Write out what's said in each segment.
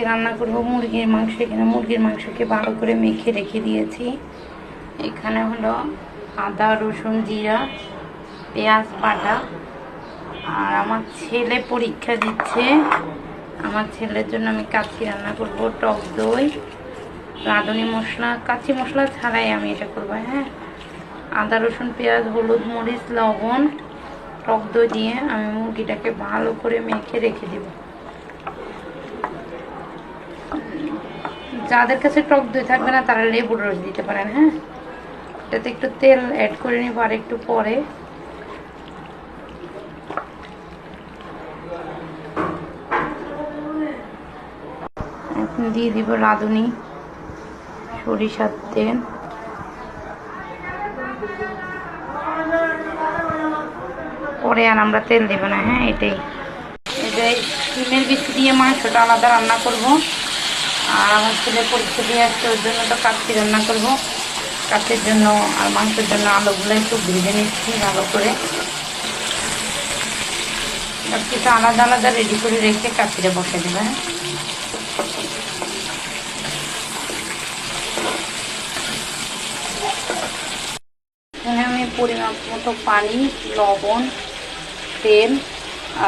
রান্না করব মুরগির মাংস। এখানে মুরগির মাংসকে ভালো করে মেখে রেখে দিয়েছি। এখানে হলো আদা রসুন জিরা পেঁয়াজ বাটা। আর আমার ছেলে পরীক্ষা দিচ্ছে, আমার ছেলের জন্য আমি কাচ্চি রান্না করব, টক দই রাঁধুনি মশলা, কাচ্চি মশলা ছাড়াই আমি এটা করবো। হ্যাঁ, আদা রসুন পেঁয়াজ হলুদ মরিচ লবণ টক দই দিয়ে আমি মুরগিটাকে ভালো করে মেখে রেখে দিব। যাদের কাছে টক দই থাকবে না তারা লেবুর রস দিতে পারেন। হ্যাঁ, এটাতে একটু তেল অ্যাড করে নিব আর একটু পরে। এখন দিয়ে দিব রাঁধুনি সরিষার তেল, পরে আর আমরা তেল দেব না। হ্যাঁ, এটাই ডিমের বিচি দিয়ে মাংসটা আলাদা রান্না করব। আর আমার ছেলে পরীক্ষা দিয়ে আসছে, ওর জন্য তো কাচ্চি রান্না করব। কাচ্চির জন্য আর মাংসের জন্য আলুগুলো একটু ভেজে নিচ্ছি ভালো করে। সব কিছু আলাদা আলাদা রেডি করে রেখে কাচ্চিটা বসে দেবে। এখানে আমি পরিমাপ মতো পানি লবণ তেল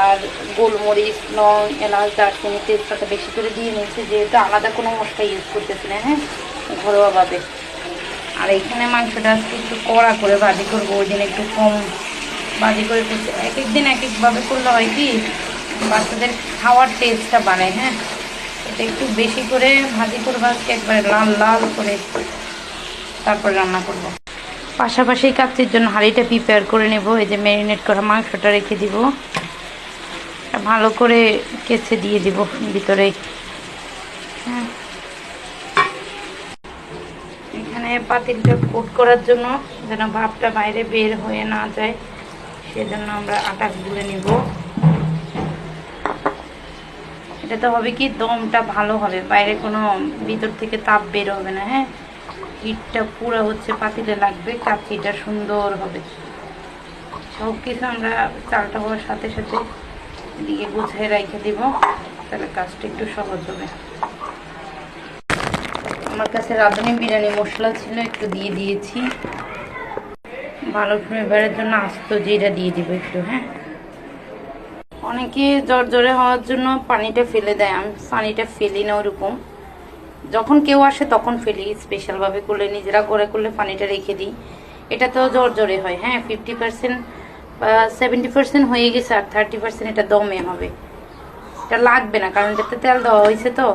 আর গোলমরিচ লং এলাচ দারচিনি তেজপাতা বেশি করে দিয়ে নিয়েছি, যেহেতু আলাদা কোনো মশলা ইউজ করতেছি না। হ্যাঁ, ঘরোয়াভাবে। আর এইখানে মাংসটা একটু কড়া করে ভাজি করবো, ওই দিন একটু কম ভাজি করে করতে। এক এক দিন এক একভাবে করলে হয় কি বাচ্চাদের খাওয়ার টেস্টটা বাড়ে। হ্যাঁ, এটা একটু বেশি করে ভাজি করবো আজকে, একবারে লাল লাল করে, তারপর রান্না করব। পাশাপাশি কাচ্চির জন্য হাঁড়িটা প্রিপেয়ার করে নেব। এই যে ম্যারিনেট করা মাংসটা রেখে দিব, ভালো করে কেচে দিয়ে দিব ভিতরে। হ্যাঁ, এখানে পাতিলটা কোট করার জন্য যেন ভাপটা বাইরে বের হয়ে না যায়, সেজন্য আমরা আটা গুলে নিব। এটাতে হবে কি দমটা ভালো হবে, বাইরে কোনো ভিতর থেকে তাপ বের হবে না। হ্যাঁ, হিটটা পুরো হচ্ছে পাতিলে লাগবে, কাচ্চিটা সুন্দর হবে। সব কিছু আমরা চালটা হওয়ার সাথে সাথে এদিকে গুছিয়ে রেখে দিব, তাহলে কাজটা একটু সহজ হবে। আমার কাছে রাঁধুনি বিরিয়ানি মশলা ছিল, একটু দিয়ে দিয়েছি ভালো ফ্লেভারের জন্য। আস্ত জিরা দিয়ে দিব একটু। হ্যাঁ, অনেকে জ্বরে হওয়ার জন্য পানিটা ফেলে দেয়, আমি পানিটা ফেলি না ওরকম। যখন কেউ আসে তখন ফেলি, স্পেশালভাবে করলে নিজেরা ঘরে করলে পানিটা রেখে দিই। এটা তো জ্বরে হয়। হ্যাঁ, 50% বা 70% হয়ে গেছে, আর 30% এটা দমে হবে। এটা লাগবে না, কারণ এটাতে তেল দেওয়া হয়েছে। তো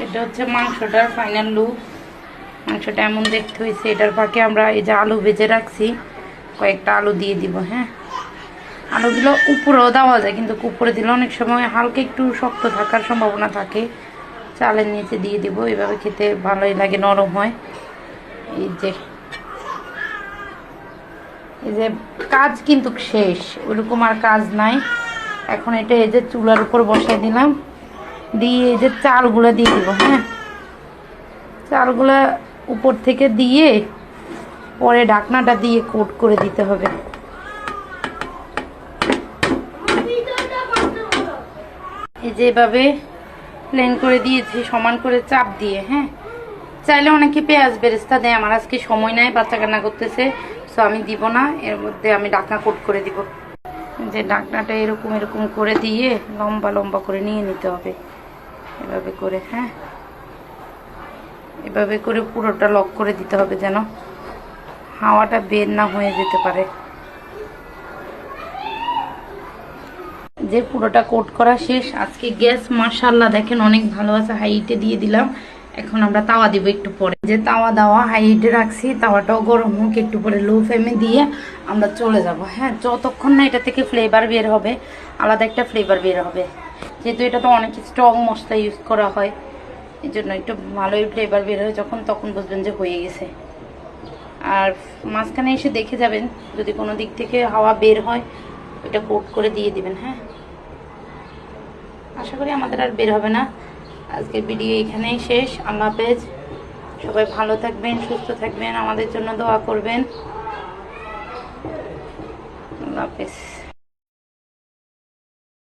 এটা হচ্ছে মাংসটার ফাইনাল লুক। মাংসটা এমন দেখতে হয়েছে। এটার ফাঁকে আমরা এই যে আলু ভেজে রাখছি, কয়েকটা আলু দিয়ে দিব। হ্যাঁ, আলুগুলো উপরেও দেওয়া যায়, কিন্তু উপরে দিলে অনেক সময় হালকা একটু শক্ত থাকার সম্ভাবনা থাকে। চালের নিচে দিয়ে দিব, এভাবে খেতে ভালোই লাগে, নরম হয়। এই যে কাজ কিন্তু শেষ, ওইরকম আর কাজ নাই। এখন এটা এই যে চুলার উপর বসাই দিলাম, দিয়ে এই যে চালগুলো দিয়ে দিব। হ্যাঁ, চালগুলা উপর থেকে দিয়ে পরে ঢাকনাটা দিয়ে কোট করে দিতে হবে। এই যে এভাবে প্লেন করে দিয়েছি, সমান করে চাপ দিয়ে। হ্যাঁ, চাইলে অনেকে পেঁয়াজ বেরেস্তা দেয়, আমার আজকে সময় নাই, বাচ্চা কান্না করতেছে, তো আমি দিব না। এর মধ্যে আমি ঢাকনা কোট করে দিব। যে ঢাকনাটা এরকম এরকম করে দিয়ে লম্বা লম্বা করে নিয়ে নিতে হবে, এভাবে করে। হ্যাঁ, এভাবে করে পুরোটা লক করে দিতে হবে, যেন হাওয়াটা বের না হয়ে যেতে পারে। যে পুরোটা কোট করা শেষ। আজকে গ্যাস মাশাআল্লাহ দেখেন অনেক ভালো আছে, হাই হিটে দিয়ে দিলাম। এখন আমরা তাওয়া দিব একটু পরে। যে তাওয়া দেওয়া হাই হিটে রাখছি, তাওয়াটাও গরম হোক, একটু পরে লো ফ্লেমে দিয়ে আমরা চলে যাব। হ্যাঁ, যতক্ষণ না এটা থেকে ফ্লেভার বের হবে, আলাদা একটা ফ্লেভার বের হবে, যেহেতু এটা তো অনেক স্ট্রং মশলা ইউজ করা হয়, এই জন্য একটু ভালোই ফ্লেভার বের হয়। যখন তখন বুঝবেন যে হয়ে গেছে। আর মাঝখানে এসে দেখে যাবেন, যদি কোনো দিক থেকে হাওয়া বের হয় এটা কোট করে দিয়ে দিবেন। হ্যাঁ, আশা করি আমাদের আর বের হবে না। আজকের ভিডিও এখানেই শেষ। আল্লাহ হাফেজ। সবাই ভালো থাকবেন, সুস্থ থাকবেন, আমাদের জন্য দোয়া করবেন। আল্লাহ হাফেজ।